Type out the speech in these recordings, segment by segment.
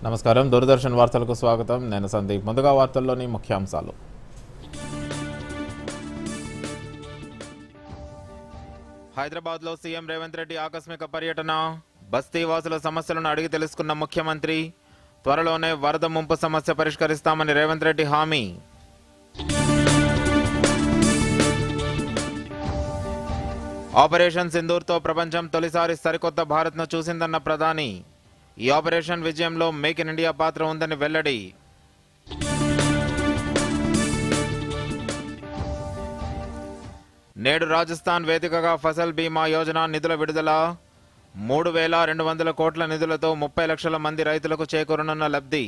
నమస్కారం దూరదర్శన్ వార్తలకు స్వాగతం నేను సందీప్ ముందుగా వార్తల్లోని ముఖ్యాంశాలు హైదరాబాద్లో సీఎం రేవంత్ రెడ్డి ఆకస్మిక పర్యటన బస్తీ వాసుల సమస్యలను అడిగి తెలుసుకున్న ముఖ్యమంత్రి త్వరలోనే వరద ముంపు సమస్య పరిష్కరిస్తామని రేవంత్ రెడ్డి హామీ ఆపరేషన్ సింధూర్తో ప్రపంచం తొలిసారి సరికొత్త భారత్ను చూసిందన్న ప్రధాని ఈ ఆపరేషన్ విజయంలో మేక్ ఇన్ ఇండియా పాత్ర ఉందని వెల్లడి నేడు రాజస్థాన్ వేదికగా ఫసల్ బీమా యోజన నిధుల విడుదల 3,200 కోట్ల నిధులతో 30 లక్షల మంది రైతులకు చేకూరనున్న లబ్ధి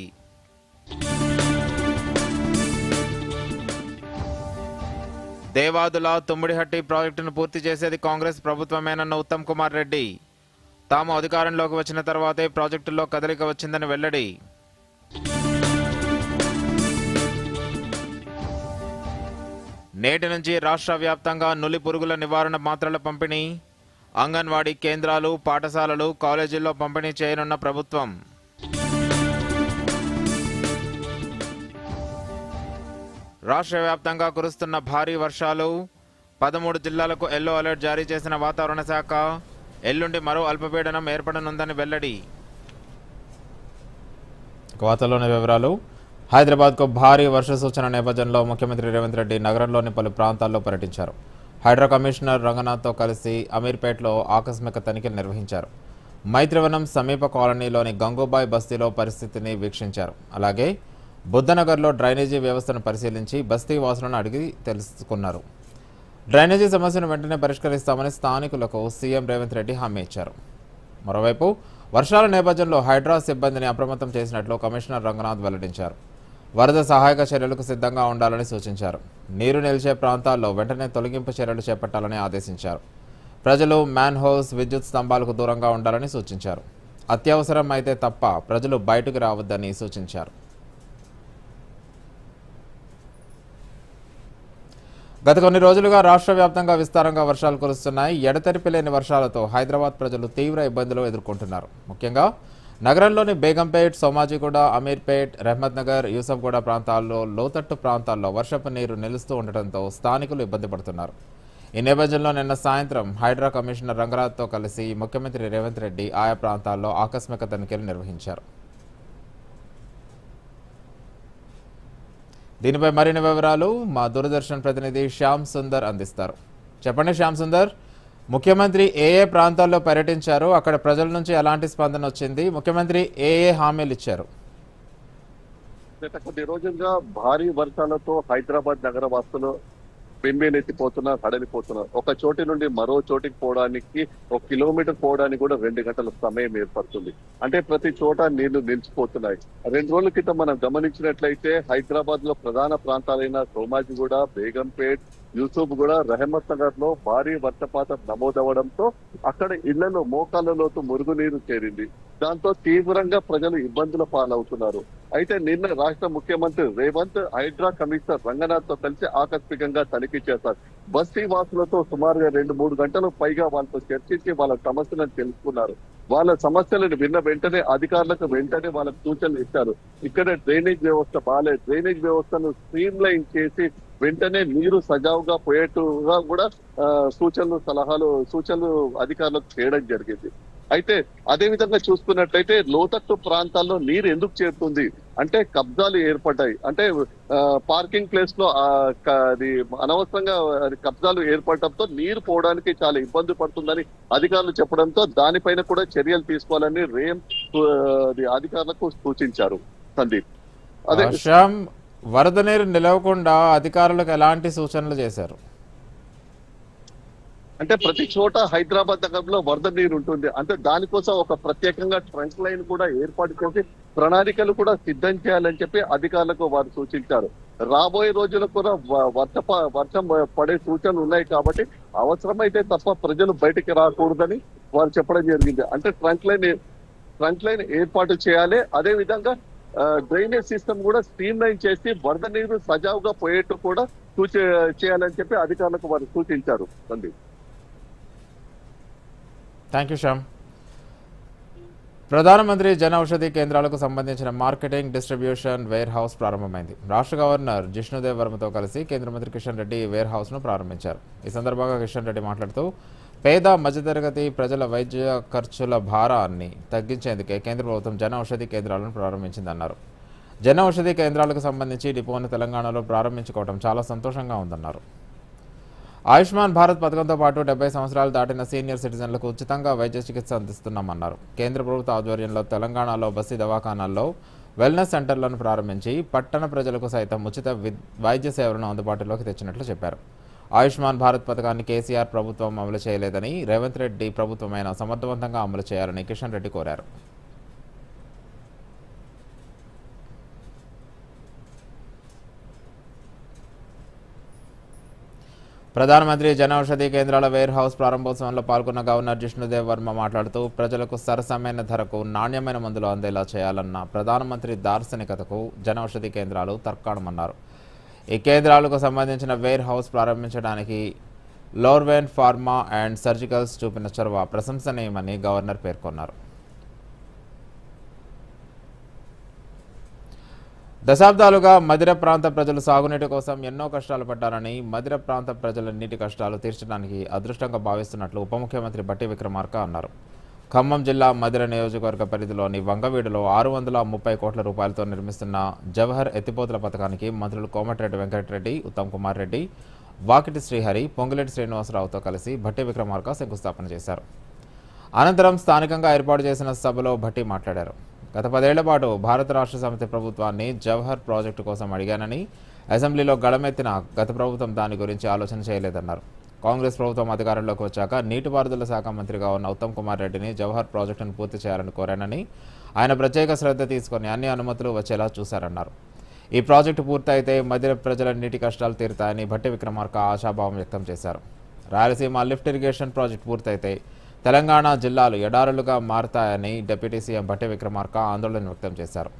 దేవాదుల తుమ్మిడిహట్టి ప్రాజెక్టును పూర్తి చేసేది కాంగ్రెస్ ప్రభుత్వమేనన్న ఉత్తమ్ కుమార్ రెడ్డి తాము అధికారంలోకి వచ్చిన తర్వాతే ప్రాజెక్టుల్లో కదలిక వచ్చిందని వెల్లడి నేటి నుంచి రాష్ట్ర వ్యాప్తంగా నులి పురుగుల నివారణ మాత్రల పంపిణీ అంగన్వాడీ కేంద్రాలు పాఠశాలలు కాలేజీల్లో పంపిణీ చేయనున్న ప్రభుత్వం రాష్ట్ర వ్యాప్తంగా కురుస్తున్న భారీ వర్షాలు 13 జిల్లాలకు ఎల్లో అలర్ట్ జారీ చేసిన వాతావరణ శాఖ ఎల్లుండి మరో అల్పపీడనం ఏర్పడనుందని వెల్లడి వార్తల్లోని వివరాలు హైదరాబాద్కు భారీ వర్ష సూచన నేపథ్యంలో ముఖ్యమంత్రి రేవంత్ రెడ్డి నగరంలోని పలు ప్రాంతాల్లో పర్యటించారు. హైడ్రా కమిషనర్ రంగనాథ్తో కలిసి అమీర్పేట్లో ఆకస్మిక తనిఖీలు నిర్వహించారు. మైత్రివనం సమీప కాలనీలోని గంగూబాయ్ బస్తీలో పరిస్థితిని వీక్షించారు. అలాగే బుద్ధనగర్లో డ్రైనేజీ వ్యవస్థను పరిశీలించి బస్తీ వాసులను అడిగి తెలుసుకున్నారు. డ్రైనేజీ సమస్యను వెంటనే పరిష్కరిస్తామని స్థానికులకు సీఎం రేవంత్ రెడ్డి హామీ ఇచ్చారు. మరోవైపు వర్షాల నేపథ్యంలో హైడ్రా సిబ్బందిని అప్రమత్తం చేసినట్లు కమిషనర్ రంగనాథ్ వెల్లడించారు. వరద సహాయక చర్యలకు సిద్ధంగా ఉండాలని సూచించారు. నీరు నిలిచే ప్రాంతాల్లో వెంటనే తొలగింపు చర్యలు చేపట్టాలని ఆదేశించారు. ప్రజలు మ్యాన్ హోల్స్ విద్యుత్ స్తంభాలకు దూరంగా ఉండాలని సూచించారు. అత్యవసరం అయితే తప్ప ప్రజలు బయటకు రావద్దని సూచించారు. గత కొన్ని రోజులుగా రాష్ట్ర వ్యాప్తంగా విస్తారంగా వర్షాలు కురుస్తున్నాయి. ఎడతెరిపి లేని వర్షాలతో హైదరాబాద్ ప్రజలు తీవ్ర ఇబ్బందులు ఎదుర్కొంటున్నారు. ముఖ్యంగా నగరంలోని బేగంపేట్, సోమాజిగూడ, అమీర్పేట్, రహమత్ నగర్, యూసఫ్గూడ ప్రాంతాల్లో లోతట్టు ప్రాంతాల్లో వర్షపు నీరు నిలుస్తూ ఉండటంతో స్థానికులు ఇబ్బంది పడుతున్నారు. ఈ నేపథ్యంలో నిన్న సాయంత్రం హైడ్రా కమిషనర్ రంగనాథ్తో కలిసి ముఖ్యమంత్రి రేవంత్ రెడ్డి ఆయా ప్రాంతాల్లో ఆకస్మిక తనిఖీలు నిర్వహించారు. దీనిపై మరిన్ని వివరాలు మా దూరదర్శన్ ప్రతినిధి శ్యామ్ సుందర్ అందిస్తారు. చెప్పండి శ్యామ్ సుందర్, ముఖ్యమంత్రి ఏ ప్రాంతాల్లో పర్యటించారు, అక్కడ ప్రజల నుంచి ఎలాంటి స్పందన వచ్చింది, ముఖ్యమంత్రి ఏ హామీలు ఇచ్చారు? గత కొద్ది రోజులుగా భారీ వర్షాలతో హైదరాబాద్ నగర వాసులు బెంబేలెత్తిపోతున్నారు, హడలిపోతున్నారు. ఒక చోటి నుండి మరో చోటికి పోవడానికి 1 కిలోమీటర్ పోవడానికి కూడా 2 గంటల సమయం ఏర్పడుతుంది. అంటే ప్రతి చోట నీళ్లు నిలిచిపోతున్నాయి. 2 రోజుల క్రితం మనం గమనించినట్లయితే హైదరాబాద్ లో ప్రధాన ప్రాంతాలైన సోమాజిగూడ, బేగంపేట్, యూసుఫ్గూడ, రహమత్ నగర్ లో భారీ వర్షపాతం నమోదవడంతో అక్కడ ఇళ్లలో మోకాళ్ళ లోతు మురుగునీరు చేరింది. దాంతో తీవ్రంగా ప్రజలు ఇబ్బందుల పాలవుతున్నారు. అయితే నిన్న రాష్ట్ర ముఖ్యమంత్రి రేవంత్ హైడ్రా కమిషనర్ రంగనాథ్ తో కలిసి ఆకస్మికంగా తనిఖీ చేశారు. బస్తీ వాసులతో సుమారుగా 2-3 గంటలు పైగా వాళ్ళతో చర్చించి వాళ్ళ సమస్యలను తెలుసుకున్నారు. వాళ్ళ సమస్యలను విన్న వెంటనే అధికారులకు వెంటనే వాళ్ళకు సూచనలు ఇచ్చారు. ఇక్కడ డ్రైనేజ్ వ్యవస్థ బాగాలేదు, డ్రైనేజ్ వ్యవస్థను స్ట్రీమ్ లైన్ చేసి వెంటనే నీరు సజావుగా పోయేట్టుగా కూడా సూచనలు అధికారులకు చేయడం జరిగింది. అయితే అదే విధంగా చూసుకున్నట్లయితే లోతట్టు ప్రాంతాల్లో నీరు ఎందుకు చేరుతుంది అంటే కబ్జాలు ఏర్పడ్డాయి. అంటే పార్కింగ్ ప్లేస్ లో అది అనవసరంగా కబ్జాలు ఏర్పడటంతో నీరు పోవడానికి చాలా ఇబ్బంది పడుతుందని అధికారులు చెప్పడంతో దానిపైన కూడా చర్యలు తీసుకోవాలని అధికారులకు సూచించారు. సందీప్, అదే వరద నీరు నిలవకుండా అధికారులకు ఎలాంటి సూచనలు చేశారు? అంటే ప్రతి చోట హైదరాబాద్ నగరంలో వరద నీరు ఉంటుంది. అంటే దానికోసం ఒక ప్రత్యేకంగా ట్రంక్ లైన్ కూడా ఏర్పాటు చేసి ప్రణాళికలు కూడా సిద్ధం చేయాలని చెప్పి అధికారులకు వారు సూచించారు. రాబోయే రోజులకు కూడా వర్షం పడే సూచనలు ఉన్నాయి కాబట్టి అవసరమైతే తప్ప ప్రజలు బయటికి రాకూడదని వారు చెప్పడం జరిగింది. అంటే ట్రంక్ లైన్ ఏర్పాటు చేయాలి. అదే విధంగా డ్రైనేజ్ సిస్టమ్ కూడా స్ట్రీమ్ లైన్ చేసి వరద నీరు సజావుగా పోయేట్టు కూడా చేయాలని చెప్పి అధికారులకు వారు సూచించారు. Thank you Shyam. ప్రధానమంత్రి జన ఔషధి కేంద్రాలకు సంబంధించిన మార్కెటింగ్ డిస్ట్రిబ్యూషన్ వేర్ హౌస్ ప్రారంభమైంది. రాష్ట్ర గవర్నర్ జిష్ణుదేవ్ వర్మతో కలిసి కేంద్ర మంత్రి కిషన్ రెడ్డి ఈ వేర్ హౌస్ను ప్రారంభించారు. ఈ సందర్భంగా కిషన్ రెడ్డి మాట్లాడుతూ పేద మధ్యతరగతి ప్రజల వైద్య ఖర్చుల భారాన్ని తగ్గించేందుకే కేంద్ర ప్రభుత్వం జన ఔషధి కేంద్రాలను ప్రారంభించిందన్నారు. జన ఔషధి కేంద్రాలకు సంబంధించి డిపోను తెలంగాణలో ప్రారంభించుకోవడం చాలా సంతోషంగా ఉందన్నారు. ఆయుష్మాన్ భారత్ పథకంతో పాటు 70 సంవత్సరాలు దాటిన సీనియర్ సిటిజన్లకు ఉచితంగా వైద్య చికిత్స అందిస్తున్నామన్నారు. కేంద్ర ప్రభుత్వ ఆధ్వర్యంలో తెలంగాణలో బస్తీ దవాఖానాల్లో వెల్నెస్ సెంటర్లను ప్రారంభించి పట్టణ ప్రజలకు సైతం ఉచిత వైద్య సేవలను అందుబాటులోకి తెచ్చినట్లు చెప్పారు. ఆయుష్మాన్ భారత్ పథకాన్ని కేసీఆర్ ప్రభుత్వం అమలు చేయలేదని, రేవంత్ రెడ్డి ప్రభుత్వమైన సమర్థవంతంగా అమలు చేయాలని కిషన్ రెడ్డి కోరారు. ప్రధానమంత్రి జన ఔషధి కేంద్రాల వేర్ హౌస్ ప్రారంభోత్సవంలో పాల్గొన్న గవర్నర్ జిష్ణుదేవ్ వర్మ మాట్లాడుతూ ప్రజలకు సరసమైన ధరకు నాణ్యమైన మందులు అందేలా చేయాలన్న ప్రధానమంత్రి దార్శనికతకు జన ఔషధి కేంద్రాలు తర్కాణమన్నారు. ఈ కేంద్రాలకు సంబంధించిన వేర్ హౌస్ ప్రారంభించడానికి లోర్వెన్ ఫార్మా అండ్ సర్జికల్స్ చూపిన చొరవ ప్రశంసనీయమని గవర్నర్ పేర్కొన్నారు. దశాబ్దాలుగా మధిర ప్రాంత ప్రజలు సాగునీటి కోసం ఎన్నో కష్టాలు పడ్డారని, మధిర ప్రాంత ప్రజల నీటి కష్టాలు తీర్చడానికి అదృష్టంగా భావిస్తున్నట్లు ఉప ముఖ్యమంత్రి బట్టి విక్రమార్క అన్నారు. ఖమ్మం జిల్లా మధిర నియోజకవర్గ పరిధిలోని వంగవీడులో 630 కోట్ల రూపాయలతో నిర్మిస్తున్న జవహర్ ఎత్తిపోతల పథకానికి మంత్రులు కోమటిరెడ్డి వెంకటరెడ్డి, ఉత్తమ్ కుమార్ రెడ్డి, వాకిటి శ్రీహరి, పొంగులేటి శ్రీనివాసరావుతో కలిసి భట్టి విక్రమార్క శంకుస్థాపన చేశారు. అనంతరం స్థానికంగా ఏర్పాటు చేసిన సభలో భట్టి మాట్లాడారు. గత 10 ఏళ్ల పాటు భారత రాష్ట్ర సమితి ప్రభుత్వాన్ని జవహర్ ప్రాజెక్టు కోసం అడిగానని, అసెంబ్లీలో గళమెత్తిన గత ప్రభుత్వం దాని గురించి ఆలోచన చేయలేదన్నారు. కాంగ్రెస్ ప్రభుత్వం అధికారంలోకి వచ్చాక నీటిపారుదల శాఖ మంత్రిగా ఉన్న ఉత్తమ్ కుమార్ రెడ్డిని జవహర్ ప్రాజెక్టును పూర్తి చేయాలని కోరానని, ఆయన ప్రత్యేక శ్రద్ధ తీసుకుని అన్ని అనుమతులు వచ్చేలా చూశారన్నారు. ఈ ప్రాజెక్టు పూర్తయితే మధ్య ప్రజల నీటి కష్టాలు తీరుతాయని భట్టి విక్రమార్క ఆశాభావం వ్యక్తం చేశారు. రాయలసీమ లిఫ్ట్ ఇరిగేషన్ ప్రాజెక్టు పూర్తయితే తెలంగాణ జిల్లాలు ఎడారులుగా మారతాయని డిప్యూటీ సీఎం భట్టి విక్రమార్క ఆందోళన వ్యక్తం చేశారు.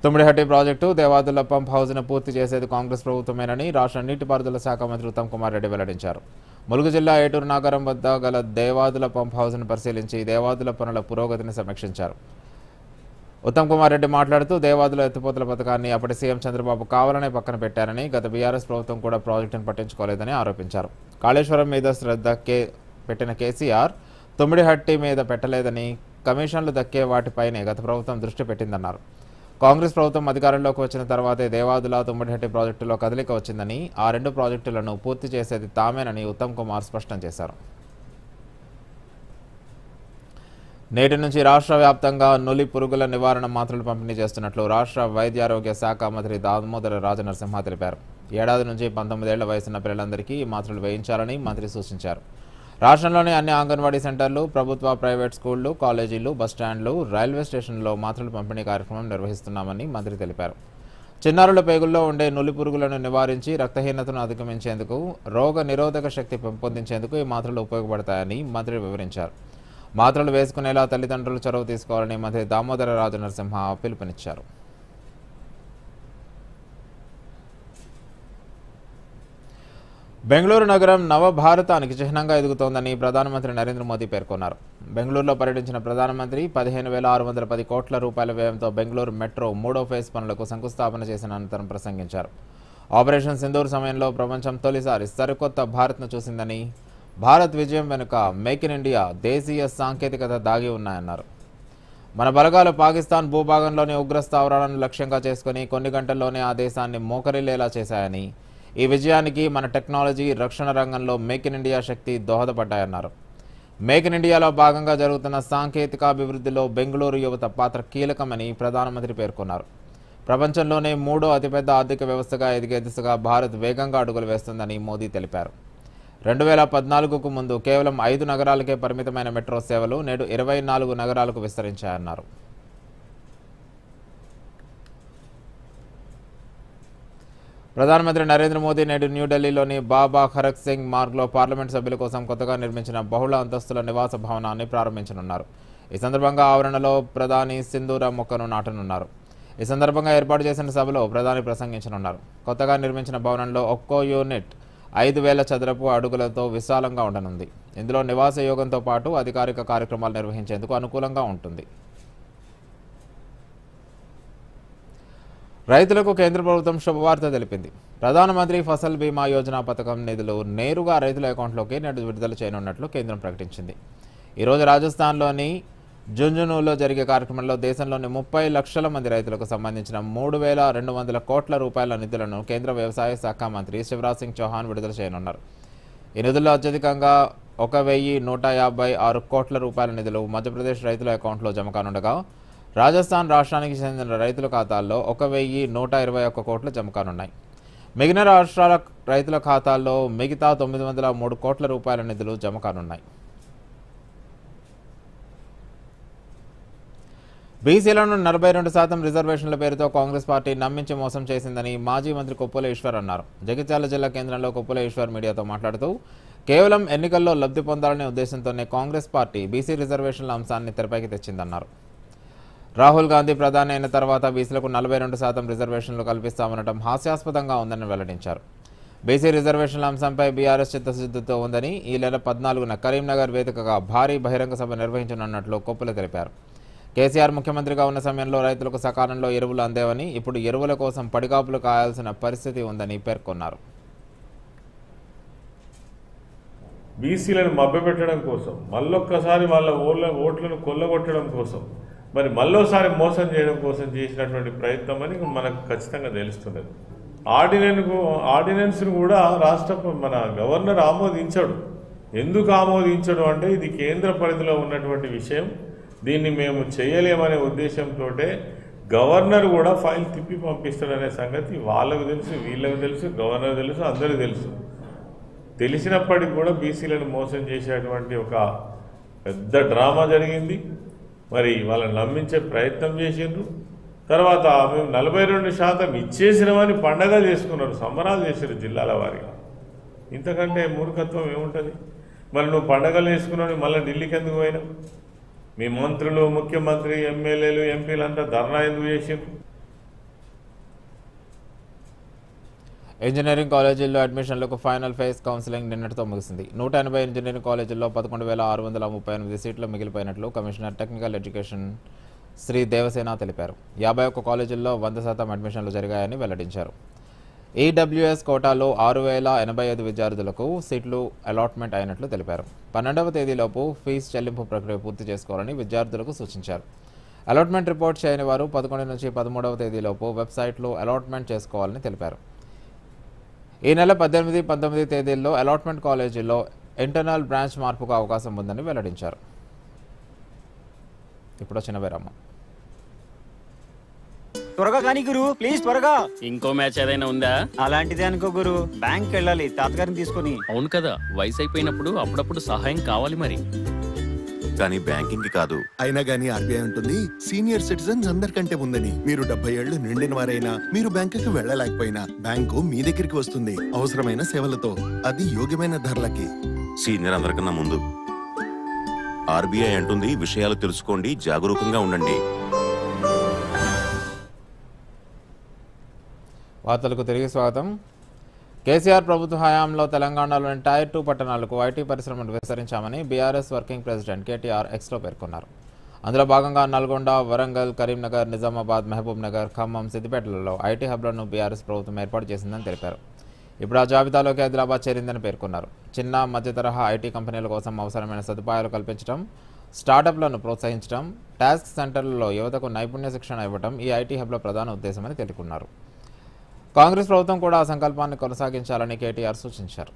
తుమ్మిడిహట్టి ప్రాజెక్టు దేవాదుల పంప్ హౌజ్ను పూర్తి చేసేది కాంగ్రెస్ ప్రభుత్వమేనని రాష్ట్ర నీటిపారుదల శాఖ మంత్రి ఉత్తమ్ కుమార్ రెడ్డి వెల్లడించారు. ములుగు జిల్లా ఏటూరు నాగరం వద్ద గల దేవాదుల పంప్ హౌజ్ను పరిశీలించి దేవాదుల పనుల పురోగతిని సమీక్షించారు. ఉత్తమ్ కుమార్ రెడ్డి మాట్లాడుతూ దేవాదుల ఎత్తిపోతల పథకాన్ని అప్పటి సీఎం చంద్రబాబు కావాలనే పక్కన పెట్టారని, గత బీఆర్ఎస్ ప్రభుత్వం కూడా ప్రాజెక్టును పట్టించుకోలేదని ఆరోపించారు. కాళేశ్వరం మీద శ్రద్ధ పెట్టిన కేసీఆర్ తుమ్మిడిహట్టి మీద పెట్టలేదని, కమిషన్లు దక్కే వాటిపైనే గత ప్రభుత్వం దృష్టి పెట్టిందన్నారు. కాంగ్రెస్ ప్రభుత్వం అధికారంలోకి వచ్చిన తర్వాతే దేవాదుల తుమ్మిడిహట్టి ప్రాజెక్టులో కదలిక వచ్చిందని, ఆ 2 ప్రాజెక్టులను పూర్తి చేసేది తామేనని ఉత్తమ్ కుమార్ స్పష్టం చేశారు. నేటి నుంచి రాష్ట్ర వ్యాప్తంగా నులి పురుగుల నివారణ మాత్రలు పంపిణీ చేస్తున్నట్లు రాష్ట్ర వైద్యారోగ్య శాఖ మంత్రి దామోదర రాజనరసింహ తెలిపారు. ఏడాది నుంచి 19 ఏళ్ల వయసున్న పిల్లలందరికీ ఈ మాత్రలు వేయించాలని మంత్రి సూచించారు. రాష్ట్రంలోని అన్ని అంగన్వాడీ సెంటర్లు, ప్రభుత్వ, ప్రైవేట్ స్కూళ్లు, కాలేజీలు, బస్టాండ్లు, రైల్వే స్టేషన్లలో మాత్రలు పంపిణీ కార్యక్రమం నిర్వహిస్తున్నామని మంత్రి తెలిపారు. చిన్నారుల పేగుల్లో ఉండే నులి పురుగులను నివారించి రక్తహీనతను అధిగమించేందుకు, రోగ నిరోధక శక్తి పెంపొందించేందుకు ఈ మాత్రలు ఉపయోగపడతాయని మంత్రి వివరించారు. మాత్రలు వేసుకునేలా తల్లిదండ్రులు చొరవ తీసుకోవాలని మంత్రి దామోదర రాజనరసింహ పిలుపునిచ్చారు. బెంగళూరు నగరం నవభారతానికి చిహ్నంగా ఎదుగుతోందని ప్రధానమంత్రి నరేంద్ర మోదీ పేర్కొన్నారు. బెంగళూరులో పర్యటించిన ప్రధానమంత్రి 15,610 కోట్ల రూపాయల వ్యయంతో బెంగళూరు మెట్రో 3వ ఫేజ్ పనులకు శంకుస్థాపన చేసిన అనంతరం ప్రసంగించారు. ఆపరేషన్ సింధూర్ సమయంలో ప్రపంచం తొలిసారి సరికొత్త భారత్ను చూసిందని, భారత్ విజయం వెనుక మేక్ ఇన్ ఇండియా దేశీయ సాంకేతికత దాగి ఉన్నాయన్నారు. మన బలగాలు పాకిస్తాన్ భూభాగంలోని ఉగ్ర స్థావరాలను లక్ష్యంగా చేసుకుని కొన్ని గంటల్లోనే ఆ దేశాన్ని మోకరిల్లేలా చేశాయని, ఈ విజయానికి మన టెక్నాలజీ, రక్షణ రంగంలో మేక్ ఇన్ ఇండియా శక్తి దోహదపడ్డాయన్నారు. మేక్ ఇన్ ఇండియాలో భాగంగా జరుగుతున్న సాంకేతికాభివృద్ధిలో బెంగళూరు యువత పాత్ర కీలకమని ప్రధానమంత్రి పేర్కొన్నారు. ప్రపంచంలోనే 3వ అతిపెద్ద ఆర్థిక వ్యవస్థగా ఎదిగే దిశగా భారత్ వేగంగా అడుగులు వేస్తుందని మోదీ తెలిపారు. 2014కు ముందు కేవలం 5 నగరాలకే పరిమితమైన మెట్రో సేవలు నేడు 24 నగరాలకు విస్తరించాయన్నారు. ప్రధానమంత్రి నరేంద్ర మోదీ నేడు న్యూఢిల్లీలోని బాబా ఖరక్ సింగ్ మార్గ్లో పార్లమెంట్ సభ్యుల కోసం కొత్తగా నిర్మించిన బహుళ అంతస్తుల నివాస భవనాన్ని ప్రారంభించనున్నారు. ఈ సందర్భంగా ఆవరణలో ప్రధాని సింధూర మొక్కను నాటనున్నారు. ఈ సందర్భంగా ఏర్పాటు చేసిన సభలో ప్రధాని ప్రసంగించనున్నారు. కొత్తగా నిర్మించిన భవనంలో ఒక్కో యూనిట్ 5,000 చదరపు అడుగులతో విశాలంగా ఉండనుంది. ఇందులో నివాస యోగంతో పాటు అధికారిక కార్యక్రమాలు నిర్వహించేందుకు అనుకూలంగా ఉంటుంది. రైతులకు కేంద్ర ప్రభుత్వం శుభవార్త తెలిపింది. ప్రధానమంత్రి ఫసల్ బీమా యోజన పథకం నిధులు నేరుగా రైతుల అకౌంట్లోకి నేడు విడుదల చేయనున్నట్లు కేంద్రం ప్రకటించింది. ఈరోజు రాజస్థాన్లోని జుంజునులో జరిగే కార్యక్రమంలో దేశంలోని 30 లక్షల మంది రైతులకు సంబంధించిన 3,200 కోట్ల రూపాయల నిధులను కేంద్ర వ్యవసాయ శాఖ మంత్రి శివరాజ్ సింగ్ చౌహాన్ విడుదల చేయనున్నారు. ఈ నిధుల్లో అత్యధికంగా 1,156 కోట్ల రూపాయల నిధులు మధ్యప్రదేశ్ రైతుల అకౌంట్లో జమ కానుండగా రాజస్థాన్ రాష్ట్రానికి చెందిన రైతుల ఖాతాల్లో 1,121 కోట్లు జమ కానున్నాయి. మిగిలిన రాష్ట్రాల రైతుల ఖాతాల్లో మిగతా 903 కోట్ల రూపాయల నిధులు జమ కానున్నాయి. బీసీలను 42% రిజర్వేషన్ల పేరుతో కాంగ్రెస్ పార్టీ నమ్మించి మోసం చేసిందని మాజీ మంత్రి కొప్పుల ఈశ్వర్ అన్నారు. జగిత్యాల జిల్లా కేంద్రంలో కొప్పుల ఈశ్వర్ మీడియాతో మాట్లాడుతూ కేవలం ఎన్నికల్లో లబ్ధి పొందాలనే ఉద్దేశంతోనే కాంగ్రెస్ పార్టీ బీసీ రిజర్వేషన్ల అంశాన్ని తెరపైకి తెచ్చిందన్నారు. రాహుల్ గాంధీ ప్రధాని అయిన తర్వాత బీసీలకు 42% రిజర్వేషన్లు కల్పిస్తామనడం హాస్యాస్పదంగా ఉందని వెల్లడించారు. బీసీ రిజర్వేషన్ల అంశంపై బీఆర్ఎస్ చిత్తశుద్ధితో ఉందని ఈ నెల 14న కరీంనగర్ వేదికగా భారీ బహిరంగ సభ నిర్వహించనున్నట్లు కొప్పుల తెలిపారు. కేసీఆర్ ముఖ్యమంత్రిగా ఉన్న సమయంలో రైతులకు సకాలంలో ఎరువులు అందేవని, ఇప్పుడు ఎరువుల కోసం పడిగాపులు కాయాల్సిన పరిస్థితి ఉందని పేర్కొన్నారు. బీసీలను మభ్యపెట్టడం కోసం, మళ్ళొక్కసారి వాళ్ళ ఓట్లను కొల్లగొట్టడం కోసం, మరి మళ్ళోసారి మోసం చేయడం కోసం చేసినటువంటి ప్రయత్నం అని మనకు ఖచ్చితంగా తెలుస్తున్నది. ఆర్డినెన్స్ను కూడా మన గవర్నర్ ఆమోదించడు. ఎందుకు ఆమోదించడు అంటే ఇది కేంద్ర పరిధిలో ఉన్నటువంటి విషయం, దీన్ని మేము చేయలేమనే ఉద్దేశంతో గవర్నర్ కూడా ఫైల్ తిప్పి పంపిస్తాడనే సంగతి వాళ్ళకు తెలుసు, వీళ్ళకు తెలుసు, గవర్నర్ తెలుసు, అందరూ తెలుసు. తెలిసినప్పటికీ కూడా బీసీలను మోసం చేసేటువంటి ఒక పెద్ద డ్రామా జరిగింది. మరి వాళ్ళని నమ్మించే ప్రయత్నం చేసిండ్రు. తర్వాత మేము 42% ఇచ్చేసినామని పండగ చేసుకున్నారు, సంబరాలు చేశారు జిల్లాల వారిగా. ఇంతకంటే మూర్ఖత్వం ఏముంటుంది? మరి నువ్వు పండగలు చేసుకున్నావు, మళ్ళీ ఢిల్లీకి ఎందుకు పోయినావు? మీ మంత్రులు, ముఖ్యమంత్రి, ఎమ్మెల్యేలు, ఎంపీలంతా ధర్నా ఎందుకు చేసిండ్రు? ఇంజనీరింగ్ కాలేజీల్లో అడ్మిషన్లకు ఫైనల్ ఫేజ్ కౌన్సిలింగ్ నిన్నటితో ముగిసింది. 180 ఇంజనీరింగ్ కాలేజీల్లో 11,638 సీట్లు మిగిలిపోయినట్లు commissioner technical education Shri Devasena తెలిపారు. 51 కాలేజీల్లో 100% అడ్మిషన్లు జరిగాయని వెల్లడించారు. ఈడబ్ల్యూఎస్ కోటాలో 6,085 విద్యార్థులకు సీట్లు అలాట్మెంట్ అయినట్లు తెలిపారు. 12వ తేదీలోపు ఫీజు చెల్లింపు ప్రక్రియ పూర్తి చేసుకోవాలని విద్యార్థులకు సూచించారు. అలాట్మెంట్ రిపోర్ట్ చేయని వారు 11 నుంచి 13వ తేదీలోపు వెబ్సైట్లో అలాట్మెంట్ చేసుకోవాలని తెలిపారు. ఈ నెల 18, 19 తేదీల్లో అలాట్మెంట్ కాలేజీల్లో ఇంటర్నల్ బ్రాంచ్ మార్పుకు అవకాశం ఉందని వెల్లడించారు. ఇప్పుడు చిన్న విరామం. త్వరగా కానీ గురు, ప్లీజ్ త్వరగా. ఇంకో మ్యాచ్ ఏదైనా ఉందా? అలాంటిదే అనుకో గురు, బ్యాంక్ వెళ్ళాలి తాతగారిని తీసుకుని. అవును కదా, వయసు అయిపోయినప్పుడు అప్పుడప్పుడు సహాయం కావాలి మరి. కానీ బ్యాంకింగ్ కాదు. అయినా గానీ ఆర్బీఐ ఉంటుంది, సీనియర్ సిటిజన్స్ అందరికంటే ముందని. మీరు 70 ఏళ్లు నిండిన వారైనా, మీరు బ్యాంకుకి వెళ్ళలేకపోయినా బ్యాంకు మీ దగ్గరికి వస్తుంది అవసరమైన సేవలతో, అది యోగ్యమైన ధరలకి. సీనియర్ అందరికన్నా ముందు. ఆర్బీఐ అంటుంది, విషయాలు తెలుసుకోండి, జాగరూకంగా ఉండండి. వార్తలకు తిరిగి స్వాగతం. కేసీఆర్ ప్రభుత్వ హయాంలో తెలంగాణలోని టైర్ 2 పట్టణాలకు ఐటీ పరిశ్రమను విస్తరించామని బీఆర్ఎస్ వర్కింగ్ ప్రెసిడెంట్ కేటీఆర్ ఎక్స్లో పేర్కొన్నారు. అందులో భాగంగా నల్గొండ, వరంగల్, కరీంనగర్, నిజామాబాద్, మహబూబ్ నగర్, ఖమ్మం, సిద్దిపేటలలో ఐటీ హబ్లను బీఆర్ఎస్ ప్రభుత్వం ఏర్పాటు చేసిందని తెలిపారు. ఇప్పుడు ఆ జాబితాలోకి ఆదిలాబాద్ చేరిందని పేర్కొన్నారు. చిన్న, మధ్య తరహా ఐటీ కంపెనీల కోసం అవసరమైన సదుపాయాలు కల్పించడం, స్టార్టప్లను ప్రోత్సహించడం, టాస్క్ సెంటర్లలో యువతకు నైపుణ్య శిక్షణ ఇవ్వడం ఈ ఐటీ హబ్ల ప్రధాన ఉద్దేశమని తెలుపుకున్నారు. కాంగ్రెస్ ప్రభుత్వం కూడా ఆ సంకల్పాన్ని కొనసాగించాలని కేటీఆర్ సూచించారు.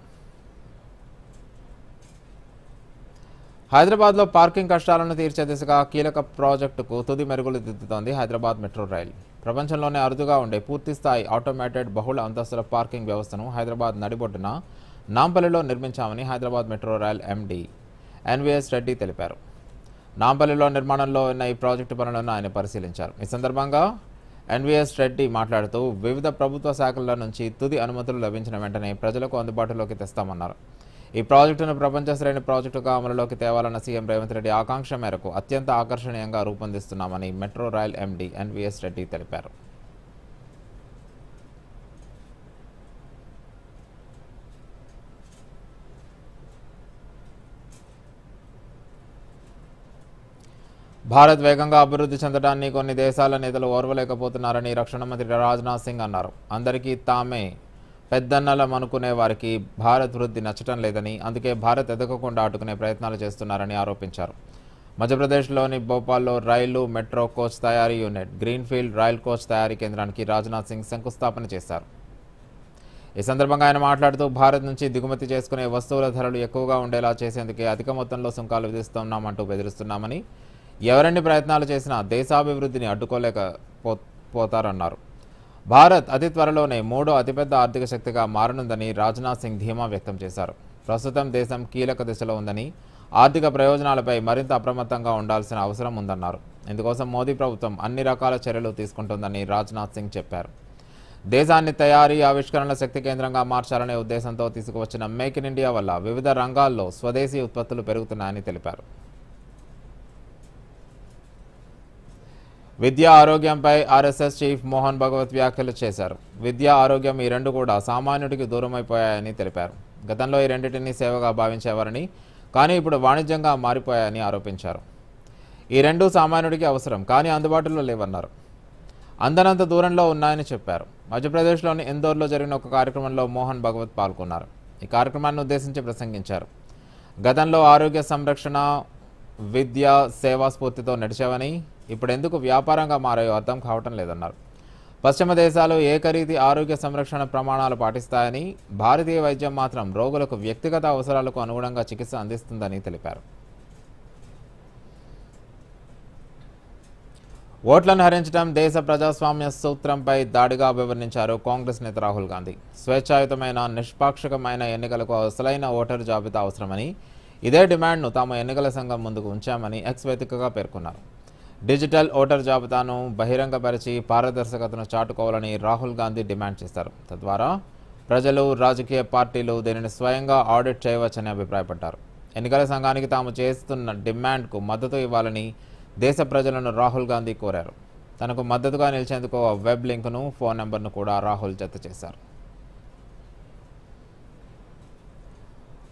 హైదరాబాద్లో పార్కింగ్ కష్టాలను తీర్చే దిశగా కీలక ప్రాజెక్టుకు తుది మెరుగులు దిద్దుతోంది హైదరాబాద్ మెట్రో రైల్. ప్రపంచంలోనే అరుదుగా ఉండే పూర్తిస్థాయి ఆటోమేటెడ్ బహుళ అంతస్తుల పార్కింగ్ వ్యవస్థను హైదరాబాద్ నడిబొడ్డున నాంపల్లిలో నిర్మించామని Hyderabad metro rail MD NVS Reddy తెలిపారు. నాంపల్లిలో నిర్మాణంలో ఉన్న ఈ ప్రాజెక్టు పనులను ఆయన పరిశీలించారు. ఈ సందర్భంగా ఎన్వీఎస్ రెడ్డి మాట్లాడుతూ వివిధ ప్రభుత్వ శాఖల నుంచి తుది అనుమతులు లభించిన వెంటనే ప్రజలకు అందుబాటులోకి తెస్తామన్నారు. ఈ ప్రాజెక్టును ప్రపంచ శ్రేణి ప్రాజెక్టుగా అమలులోకి తేవాలన్న సీఎం రేవంత్ రెడ్డి ఆకాంక్ష మేరకు అత్యంత ఆకర్షణీయంగా రూపొందిస్తున్నామని metro rail MD NVS Reddy తెలిపారు. భారత్ వేగంగా అభివృద్ధి చెందడాన్ని కొన్ని దేశాల నేతలు ఓర్వలేకపోతున్నారని రక్షణ మంత్రి రాజ్నాథ్ సింగ్ అన్నారు. అందరికీ తామే పెద్దన్నలం అనుకునే వారికి భారత్ వృద్ధి నచ్చటం లేదని, అందుకే భారత్ ఎదగకుండా అడ్డుకునే ప్రయత్నాలు చేస్తున్నారని ఆరోపించారు. మధ్యప్రదేశ్లోని భోపాల్లో రైలు మెట్రో కోచ్ తయారీ యూనిట్, గ్రీన్ఫీల్డ్ రైల్ కోచ్ తయారీ కేంద్రానికి రాజ్నాథ్ సింగ్ శంకుస్థాపన చేశారు. ఈ సందర్భంగా ఆయన మాట్లాడుతూ భారత్ నుంచి దిగుమతి చేసుకునే వస్తువుల ధరలు ఎక్కువగా ఉండేలా చేసేందుకే అధిక మొత్తంలో సుంకాలు విధిస్తున్నామంటూ బెదిరిస్తున్నామని, ఎవరెన్ని ప్రయత్నాలు చేసినా దేశాభివృద్ధిని అడ్డుకోలేకపోతారన్నారు. భారత్ అతి త్వరలోనే 3వ అతిపెద్ద ఆర్థిక శక్తిగా మారనుందని రాజ్నాథ్ సింగ్ ధీమా వ్యక్తం చేశారు. ప్రస్తుతం దేశం కీలక దిశలో ఉందని, ఆర్థిక ప్రయోజనాలపై మరింత అప్రమత్తంగా ఉండాల్సిన అవసరం ఉందన్నారు. ఇందుకోసం మోదీ ప్రభుత్వం అన్ని రకాల చర్యలు తీసుకుంటుందని రాజ్నాథ్ సింగ్ చెప్పారు. దేశాన్ని తయారీ ఆవిష్కరణల శక్తి కేంద్రంగా మార్చాలనే ఉద్దేశంతో తీసుకువచ్చిన మేక్ ఇన్ ఇండియా వల్ల వివిధ రంగాల్లో స్వదేశీ ఉత్పత్తులు పెరుగుతున్నాయని తెలిపారు. విద్య ఆరోగ్యంపై ఆర్ఎస్ఎస్ చీఫ్ మోహన్ భగవత్ వ్యాఖ్యలు చేశారు. విద్య ఆరోగ్యం ఈ రెండు కూడా సామాన్యుడికి దూరమైపోయాయని తెలిపారు. గతంలో ఈ రెండింటినీ సేవగా భావించేవారని, కానీ ఇప్పుడు వాణిజ్యంగా మారిపోయాయని ఆరోపించారు. ఈ రెండు సామాన్యుడికి అవసరం, కానీ అందుబాటులో లేవన్నారు. అందనంత దూరంలో ఉన్నాయని చెప్పారు. మధ్యప్రదేశ్లోని ఇందోర్లో జరిగిన ఒక కార్యక్రమంలో మోహన్ భగవత్ పాల్గొన్నారు. ఈ కార్యక్రమాన్ని ఉద్దేశించి ప్రసంగించారు. గతంలో ఆరోగ్య సంరక్షణ, విద్య, సేవా స్ఫూర్తితో నడిచేవని, ఇప్పుడెందుకు వ్యాపారంగా మారాయో అర్థం కావటం లేదన్నారు. పశ్చిమ దేశాలు ఏకరీతి ఆరోగ్య సంరక్షణ ప్రమాణాలు పాటిస్తాయని, భారతీయ వైద్యం మాత్రం రోగులకు వ్యక్తిగత అవసరాలకు అనుగుణంగా చికిత్స అందిస్తుందని తెలిపారు. ఓట్లను హరించడం దేశ ప్రజాస్వామ్య సూత్రంపై దాడిగా అభివర్ణించారు కాంగ్రెస్ నేత రాహుల్ గాంధీ. స్వేచ్ఛాయుతమైన, నిష్పాక్షికమైన ఎన్నికలకు అసలైన ఓటరు జాబితా అవసరమని, ఇదే డిమాండ్ను తాము ఎన్నికల సంఘం ముందుకు ఉంచామని ఎక్స్ వేదికగా పేర్కొన్నారు. డిజిటల్ ఓటర్ జాబితాను బహిరంగపరిచి పారదర్శకతను చాటుకోవాలని రాహుల్ గాంధీ డిమాండ్ చేశారు. తద్వారా ప్రజలు, రాజకీయ పార్టీలు దీనిని స్వయంగా ఆడిట్ చేయవచ్చని అభిప్రాయపడ్డారు. ఎన్నికల సంఘానికి తాము చేస్తున్న డిమాండ్కు మద్దతు ఇవ్వాలని దేశ ప్రజలను రాహుల్ గాంధీ కోరారు. తనకు మద్దతుగా నిలిచేందుకు వెబ్ లింక్ను, ఫోన్ నెంబర్ను కూడా రాహుల్ జత చేశారు.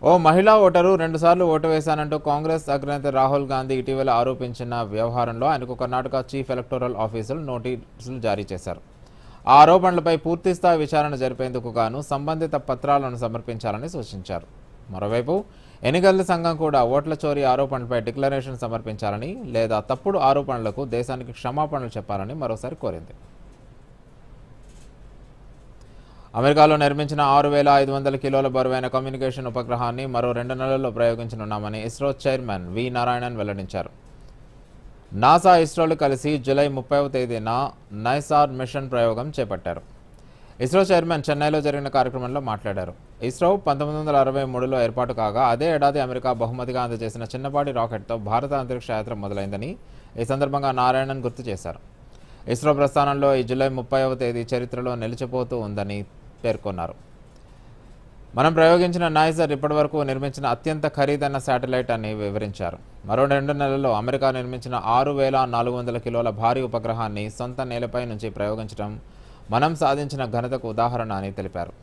ఓ మహిళా ఓటరు 2 సార్లు ఓటు వేశానంటూ కాంగ్రెస్ అగ్రనేత రాహుల్ గాంధీ ఇటీవల ఆరోపించిన వ్యవహారంలో ఆయనకు కర్ణాటక చీఫ్ ఎలక్టోరల్ ఆఫీసర్ నోటీసులు జారీ చేశారు. ఆ ఆరోపణలపై పూర్తిస్థాయి విచారణ జరిపేందుకు గాను సంబంధిత పత్రాలను సమర్పించాలని సూచించారు. మరోవైపు ఎన్నికల సంఘం కూడా ఓట్ల చోరీ ఆరోపణలపై డిక్లరేషన్ సమర్పించాలని, లేదా తప్పుడు ఆరోపణలకు దేశానికి క్షమాపణలు చెప్పాలని మరోసారి కోరింది. అమెరికాలో నిర్మించిన 6,500 కిలోల బరువైన కమ్యూనికేషన్ ఉపగ్రహాన్ని మరో 2 నెలల్లో ప్రయోగించనున్నామని ఇస్రో చైర్మన్ వి నారాయణన్ వెల్లడించారు. నాసా, ఇస్రోలు కలిసి జూలై 30వ తేదీన నైసార్ మిషన్ ప్రయోగం చేపట్టారు. ఇస్రో చైర్మన్ చెన్నైలో జరిగిన కార్యక్రమంలో మాట్లాడారు. ఇస్రో 1963లో ఏర్పాటు కాగా అదే ఏడాది అమెరికా బహుమతిగా అందజేసిన చిన్నపాటి రాకెట్తో భారత అంతరిక్ష యాత్ర మొదలైందని ఈ సందర్భంగా నారాయణన్ గుర్తు చేశారు. ఇస్రో ప్రస్థానంలో ఈ జూలై 30వ తేదీ చరిత్రలో నిలిచిపోతూ ఉందని పేర్కొన్నారు. మనం ప్రయోగించిన నైజర్ ఇప్పటివరకు నిర్మించిన అత్యంత ఖరీదైన శాటిలైట్ అని వివరించారు. మరో 2 నెలల్లో అమెరికా నిర్మించిన 6,400 కిలోల భారీ ఉపగ్రహాన్ని సొంత నేలపై నుంచి ప్రయోగించడం మనం సాధించిన ఘనతకు ఉదాహరణ అని తెలిపారు.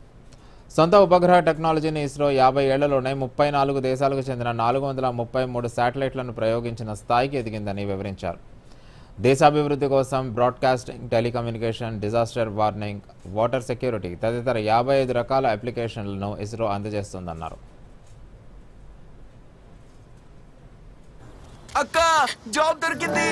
సొంత ఉపగ్రహ టెక్నాలజీని ఇస్రో 50 ఏళ్లలోనే 34 దేశాలకు చెందిన 433 శాటిలైట్లను ప్రయోగించిన స్థాయికి ఎదిగిందని వివరించారు. దేశాభివృద్ధి కోసం broadcasting, telecommunication, disaster warning, water security తదితర 55 రకాల అప్లికేషన్లను ఇస్రో అందజేస్తుందన్నారు. అక్క, జాబ్ దొరికింది.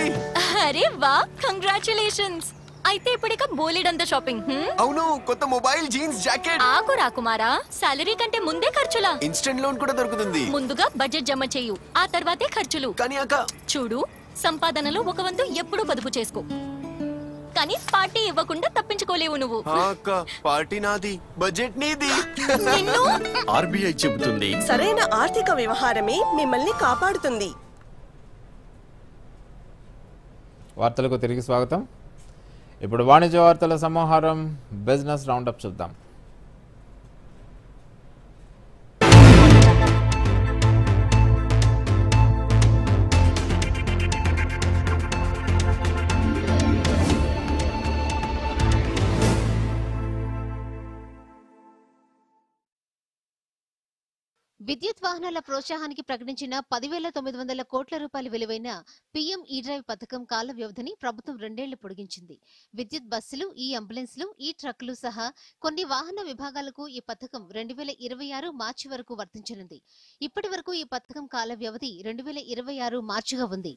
అరే వా, కంగ్రాచులేషన్స్. అయితే ఇప్పుడిక బోలెడంత షాపింగ్. అవును, కొత్త మొబైల్, జీన్స్, జాకెట్. ఆగు రాకుమారా, సాలరీ కంటే ముందే ఖర్చులా? ఇన్స్టెంట్ లోన్ కూడా దొరుకుతుంది. ముందుగా బడ్జెట్ జమ చేయు, ఆ తర్వాతే ఖర్చులు. కానీ అక్క, చూడు, సంపాదనలో ఒక వంతు ఎప్పుడూ పొదుపు చేసుకో, కానీ పార్టీ ఇవ్వకుండా తప్పించుకోలేవు నువ్వు. అక్క, పార్టీ నాది, బడ్జెట్ నీది. ఆర్బీఐ చెబుతుంది, సరైన ఆర్థిక వ్యవహారమే మిమ్మల్ని కాపాడుతుంది. వార్తలకు తిరిగి స్వాగతం. ఇప్పుడు వాణిజ్య వార్తల సమాహారం బిజినెస్ రౌండప్ చూద్దాం. విద్యుత్ వాహనాల ప్రోత్సాహానికి ప్రకటించిన 10,900 కోట్ల రూపాయల విలువైన పీఎం ఈ డ్రైవ్ పథకం కాల వ్యవధిని ప్రభుత్వం 2 ఏళ్లు పొడిగించింది. విద్యుత్ బస్సులు, ఈ అంబులెన్స్లు, ఈ ట్రక్కులు సహా కొన్ని వాహన విభాగాలకు ఈ పథకం 2026 మార్చి వరకు వర్తించనుంది. ఇప్పటి వరకు ఈ పథకం కాల వ్యవధి 2026 మార్చిగా ఉంది.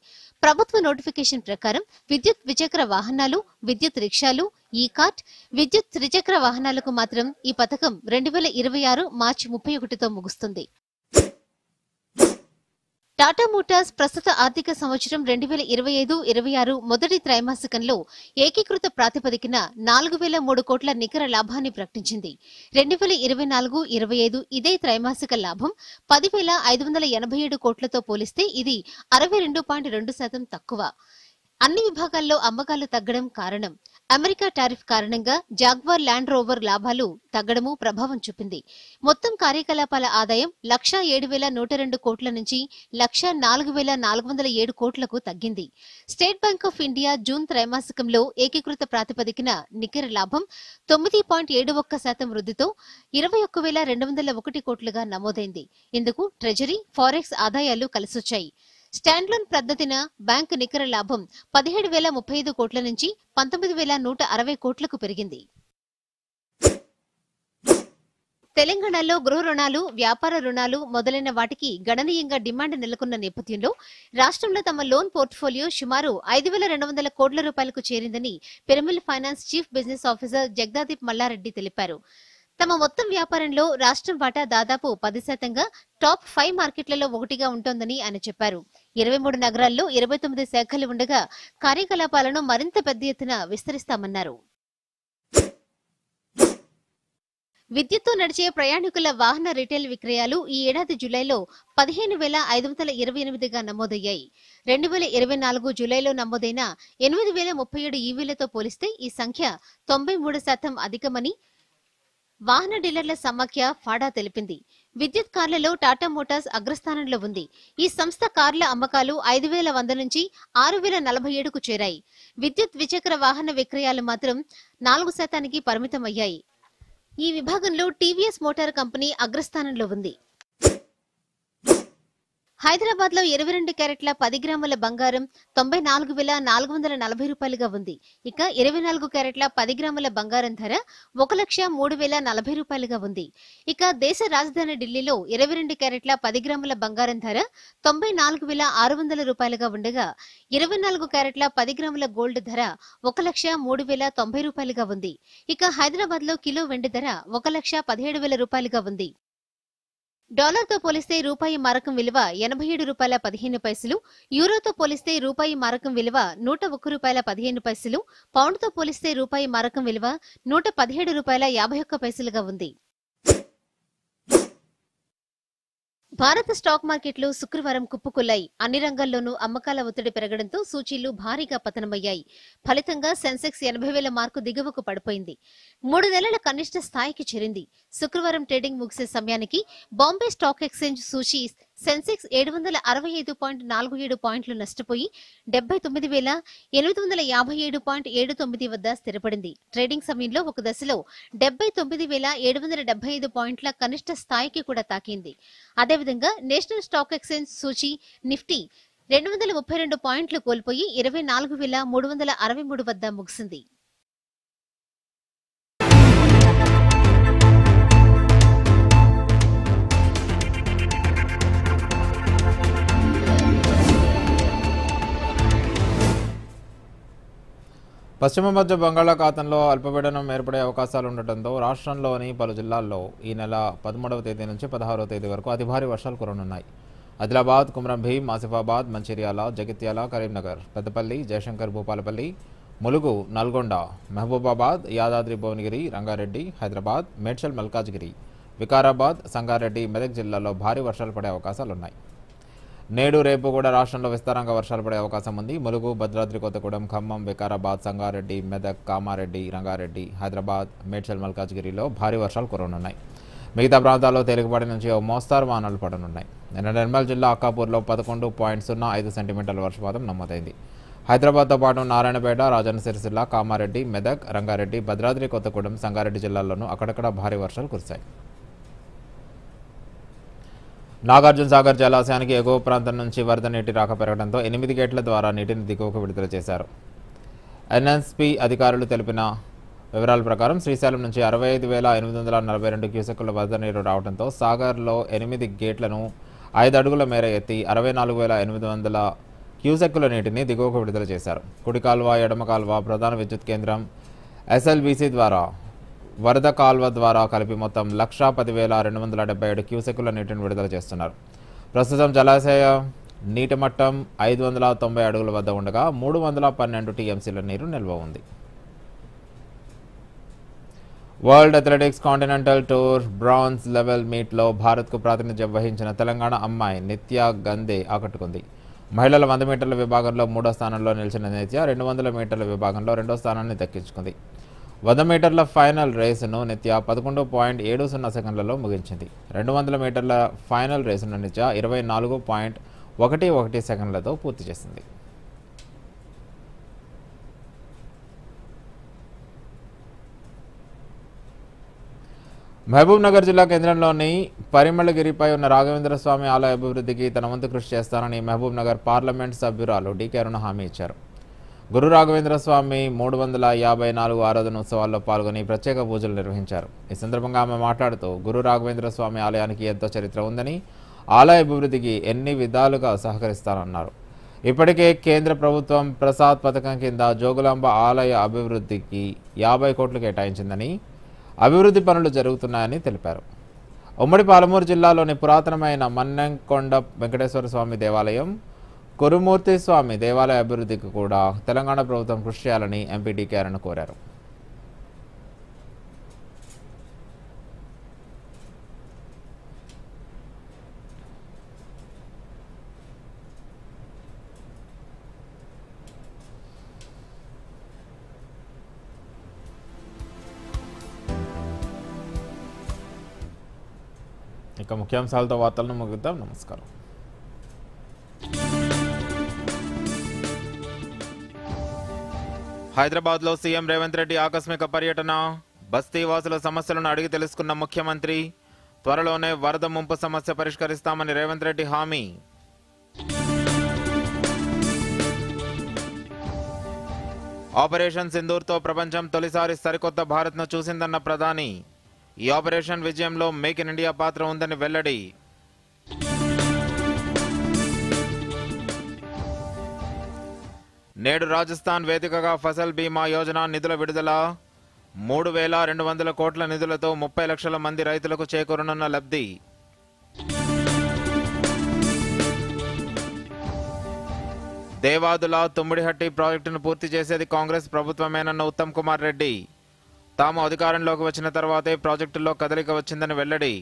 ప్రభుత్వ నోటిఫికేషన్ ప్రకారం విద్యుత్ ద్విచక్ర వాహనాలు, విద్యుత్ రిక్షాలు, ఈ కార్ట్, విద్యుత్ త్రిచక్ర వాహనాలకు మాత్రం ఈ పథకం 2026 మార్చి 31తో ముగుస్తుంది. టాటా మోటార్స్ ప్రస్తుత ఆర్థిక సంవత్సరం 2025-26 మొదటి త్రైమాసికంలో ఏకీకృత ప్రాతిపదికన 4,003 కోట్ల నికర లాభాన్ని ప్రకటించింది. 2024-25 ఇదే త్రైమాసిక లాభం 10,587 కోట్లతో పోలిస్తే ఇది 62.2% తక్కువ. అన్ని విభాగాల్లో అమ్మకాలు తగ్గడం కారణం. అమెరికా టారిఫ్ కారణంగా జాగ్వార్ ల్యాండ్ రోవర్ లాభాలు తగ్గడము ప్రభావం చూపింది. మొత్తం కార్యకలాపాల ఆదాయం 107,102 కోట్ల నుంచి 104,407 కోట్లకు తగ్గింది. State bank of India June త్రైమాసికంలో ఏకీకృత ప్రాతిపదికన నికర లాభం 9.71% వృద్ధితో 21,201 కోట్లుగా నమోదైంది. ఇందుకు ట్రెజరీ, ఫారెక్స్ ఆదాయాలు కలిసొచ్చాయి. స్టాండ్లోన్ పద్ధతిన బ్యాంకు నికర లాభం 17,035 కోట్ల నుంచి 19,160 కోట్లకు పెరిగింది. తెలంగాణలో గృహ రుణాలు, వ్యాపార రుణాలు మొదలైన వాటికి గణనీయంగా డిమాండ్ నెలకొన్న నేపథ్యంలో రాష్ట్రంలో తమ లోన్ పోర్ట్ఫోలియో సుమారు 5,200 కోట్ల రూపాయలకు చేరిందని Piramal finance chief business officer Jagadadeep Mallareddy తెలిపారు. తమ మొత్తం వ్యాపారంలో రాష్ట్రం వాటా దాదాపు 10%గా టాప్ 5 మార్కెట్లలో ఒకటిగా ఉంటోందని ఆయన చెప్పారు. 23 నగరాల్లో 29 శాఖలు ఉండగా కార్యకలాపాలను మరింత పెద్ద ఎత్తున విస్తరిస్తామన్నారు. విద్యుత్తో నడిచే ప్రయాణికుల వాహన రిటైల్ విక్రయాలు ఈ ఏడాది జూలైలో 15,528గా నమోదయ్యాయి. 2024 జూలైలో నమోదైన 8,037 ఈవీలతో పోలిస్తే ఈ సంఖ్య 93% అధికమని వాహన డీలర్ల సమాఖ్య ఫాడా తెలిపింది. విద్యుత్ కార్లలో టాటా మోటార్స్ అగ్రస్థానంలో ఉంది. ఈ సంస్థ కార్ల అమ్మకాలు 5,100 నుంచి 6,047కు చేరాయి. విద్యుత్ ద్విచక్ర వాహన విక్రయాలు మాత్రం 4% పరిమితమయ్యాయి. ఈ విభాగంలో టీవీఎస్ మోటార్ కంపెనీ అగ్రస్థానంలో ఉంది. హైదరాబాద్ లో 22 క్యారెట్ల 10 గ్రాముల బంగారం 94,440 రూపాయలుగా ఉంది. ఇక 24 క్యారెట్ల 10 గ్రాముల బంగారం ధర 1,03,040 రూపాయలుగా ఉంది. ఇక దేశ రాజధాని ఢిల్లీలో 22 క్యారెట్ల 10 గ్రాముల బంగారం ధర 94,600 రూపాయలుగా ఉండగా 24 క్యారెట్ల 10 గ్రాముల గోల్డ్ ధర 1,03,090 రూపాయలుగా ఉంది. ఇక హైదరాబాద్ లో కిలో వెండి ధర 1,17,000 రూపాయలుగా ఉంది. డాలర్తో పోలిస్తే రూపాయి మారకం విలువ 87 రూపాయల 15 పైసలు, యూరోతో పోలిస్తే రూపాయి మారకం విలువ 101 రూపాయల 15 పైసలు, పౌండ్తో పోలిస్తే రూపాయి మారకం విలువ 117 రూపాయల 51 పైసలుగా ఉంది. భారత స్టాక్ మార్కెట్లు శుక్రవారం కుప్పకూలాయి. అన్ని రంగాల్లోనూ అమ్మకాల ఒత్తిడి పెరగడంతో సూచీలు భారీగా పతనమయ్యాయి. ఫలితంగా సెన్సెక్స్ 80,000 మార్కు దిగువకు పడిపోయింది. 3 నెలల కనిష్ట స్థాయికి చేరింది. శుక్రవారం ట్రేడింగ్ ముగిసే సమయానికి బాంబే స్టాక్ ఎక్స్చేంజ్ సూచీ సెన్సెక్స్ 765.47 పాయింట్లు నష్టపోయి 79,857.79 వద్ద స్థిరపడింది. ట్రేడింగ్ సమయంలో ఒక దశలో 79,775 పాయింట్ల కనిష్ట స్థాయికి కూడా తాకింది. అదేవిధంగా నేషనల్ స్టాక్ ఎక్స్చేంజ్ సూచీ నిఫ్టీ 232 పాయింట్లు కోల్పోయి 24,363 వద్ద ముగిసింది. పశ్చిమ మధ్య బంగాళాఖాతంలో అల్పపీడనం ఏర్పడే అవకాశాలు ఉండటంతో రాష్ట్రంలోని పలు జిల్లాల్లో ఈ నెల 13వ తేదీ నుంచి 16వ తేదీ వరకు అతి భారీ వర్షాలు కురనున్నాయి. ఆదిలాబాద్, కుమ్రం భీం, ఆసిఫాబాద్, మంచిర్యాల, జగిత్యాల, కరీంనగర్, పెద్దపల్లి, జయశంకర్ భూపాలపల్లి, ములుగు, నల్గొండ, మహబూబాబాద్, యాదాద్రి భువనగిరి, రంగారెడ్డి, హైదరాబాద్, మేడ్చల్ మల్కాజ్గిరి, వికారాబాద్, సంగారెడ్డి, మెదక్ జిల్లాల్లో భారీ వర్షాలు పడే అవకాశాలున్నాయి. నేడు రేపు కూడా రాష్ట్రంలో విస్తారంగా వర్షాలు పడే అవకాశం ఉంది. ములుగు, భద్రాద్రి కొత్తగూడెం, ఖమ్మం, వికారాబాద్, సంగారెడ్డి, మెదక్, కామారెడ్డి, రంగారెడ్డి, హైదరాబాద్, మేడ్చల్ మల్కాజ్గిరిలో భారీ వర్షాలు కురనున్నాయి. మిగతా ప్రాంతాల్లో తేలికపాటి నుంచి ఓ మోస్తారు వానలు పడనున్నాయి. నిన్న నిర్మల్ జిల్లా అక్కాపూర్లో 11.05 సెంటీమీటర్ల వర్షపాతం నమోదైంది. హైదరాబాద్తో పాటు నారాయణపేట, రాజన్న సిరిసిల్ల, కామారెడ్డి, మెదక్, రంగారెడ్డి, భద్రాద్రి కొత్తగూడెం, సంగారెడ్డి జిల్లాల్లోనూ అక్కడక్కడ భారీ వర్షాలు కురిశాయి. నాగార్జున సాగర్ జలాశయానికి ఎగువ ప్రాంతం నుంచి వరద నీటి రాక పెరగడంతో 8 గేట్ల ద్వారా నీటిని దిగువకు విడుదల చేశారు. ఎన్ఎస్పి అధికారులు తెలిపిన వివరాల ప్రకారం శ్రీశైలం నుంచి 65,842 క్యూసెక్కుల వరద నీరు రావడంతో సాగర్లో 8 గేట్లను 5 అడుగుల మేర ఎత్తి 64,800 క్యూసెక్కుల నీటిని దిగువకు విడుదల చేశారు. కుడి కాల్వ, ఎడమ కాల్వ, ప్రధాన విద్యుత్ కేంద్రం, ఎస్ఎల్బీసీ ద్వారా వరద కాల్వ ద్వారా కలిపి మొత్తం 1,10,277 క్యూసెక్కుల నీటిని విడుదల చేస్తున్నారు. ప్రస్తుతం జలాశయ నీటి మట్టం 590 అడుగుల వద్ద ఉండగా 312 టీఎంసీల నీరు నిల్వ ఉంది. World athletics continental tour bronze level మీట్లో భారత్కు ప్రాతినిధ్యం వహించిన తెలంగాణ అమ్మాయి నిత్యా గందే ఆకట్టుకుంది. మహిళల 100 మీటర్ల విభాగంలో 3వ స్థానంలో నిలిచిన నిత్య 200 మీటర్ల విభాగంలో 2వ స్థానాన్ని దక్కించుకుంది. 100 మీటర్ల ఫైనల్ రేసును నిత్య 11.70 సెకండ్లలో ముగించింది. 200 మీటర్ల ఫైనల్ రేసును నిత్య 24.11 సెకండ్లతో పూర్తి చేసింది. మహబూబ్ నగర్ జిల్లా కేంద్రంలోని పరిమళగిరిపై ఉన్న రాఘవేంద్ర స్వామి ఆలయ అభివృద్ధికి తన వంతు కృషి చేస్తానని మహబూబ్ నగర్ పార్లమెంట్ సభ్యురాలు డీకే అరుణ హామీ ఇచ్చారు. గురు రాఘవేంద్ర స్వామి 354 ఆరాధనోత్సవాల్లో పాల్గొని ప్రత్యేక పూజలు నిర్వహించారు. ఈ సందర్భంగా ఆమె మాట్లాడుతూ గురు రాఘవేంద్ర స్వామి ఆలయానికి ఎంతో చరిత్ర ఉందని, ఆలయ అభివృద్ధికి ఎన్ని విధాలుగా సహకరిస్తానన్నారు. ఇప్పటికే కేంద్ర ప్రభుత్వం ప్రసాద్ పథకం కింద జోగులాంబ ఆలయ అభివృద్ధికి 50 కోట్లు కేటాయించిందని, అభివృద్ధి పనులు జరుగుతున్నాయని తెలిపారు. ఉమ్మడి పాలమూరు జిల్లాలోని పురాతనమైన మన్నెంకొండ వెంకటేశ్వర స్వామి దేవాలయం, కురుమూర్తి స్వామి దేవాలయ అభివృద్ధికి కూడా తెలంగాణ ప్రభుత్వం కృషి చేయాలని ఎంపీ డీకే అరుణ కోరారు. ఇక ముఖ్యాంశాలతో వార్తలను ముగిద్దాం. నమస్కారం. హైదరాబాద్లో సీఎం రేవంత్ రెడ్డి ఆకస్మిక పర్యటన. బస్తీ వాసుల సమస్యలను అడిగి తెలుసుకున్న ముఖ్యమంత్రి. త్వరలోనే వరద ముంపు సమస్య పరిష్కరిస్తామని రేవంత్ రెడ్డి హామీ. ఆపరేషన్ సింధూర్తో ప్రపంచం తొలిసారి సరికొత్త భారత్ను చూసిందన్న ప్రధాని. ఈ ఆపరేషన్ విజయంలో మేక్ ఇన్ ఇండియా పాత్ర ఉందని వెల్లడి. నేడు రాజస్థాన్ వేదికగా ఫసల్ బీమా యోజన నిధుల విడుదల. 3,200 కోట్ల నిధులతో 30 లక్షల మంది రైతులకు చేకూరనున్న లబ్ధి. దేవాదుల తుమ్మిడిహట్టి ప్రాజెక్టును పూర్తి చేసేది కాంగ్రెస్ ప్రభుత్వమేనన్న ఉత్తమ్ కుమార్ రెడ్డి. తాము అధికారంలోకి వచ్చిన తర్వాతే ప్రాజెక్టుల్లో కదలిక వచ్చిందని వెల్లడి.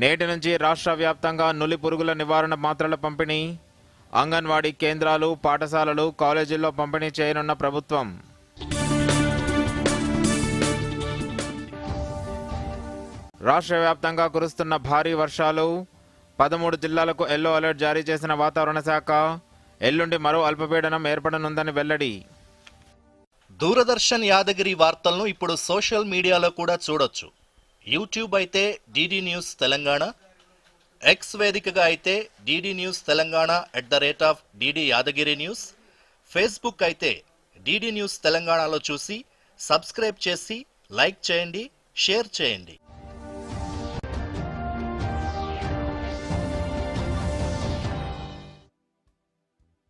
నేటి నుంచి రాష్ట్ర వ్యాప్తంగా నులి పురుగుల నివారణ మాత్రల పంపిణీ. అంగన్వాడీ కేంద్రాలు, పాఠశాలలు, కాలేజీల్లో పంపిణీ చేయనున్న ప్రభుత్వం. రాష్ట్ర వ్యాప్తంగా కురుస్తున్న భారీ వర్షాలు. 13 జిల్లాలకు ఎల్లో అలర్ట్ జారీ చేసిన వాతావరణ శాఖ. ఎల్లుండి మరో అల్పపీడనం ఏర్పడనుందని వెల్లడి. దూరదర్శన్ యాదగిరి వార్తలను ఇప్పుడు సోషల్ మీడియాలో కూడా చూడొచ్చు. యూట్యూబ్ అయితే డిడి న్యూస్ తెలంగాణ, ఎక్స్ వేదికగా అయితే DD news Telangana @DD Yadagiri news, Facebook అయితే డిడి న్యూస్ తెలంగాణలో చూసి సబ్స్క్రైబ్ చేసి లైక్ చేయండి, షేర్ చేయండి.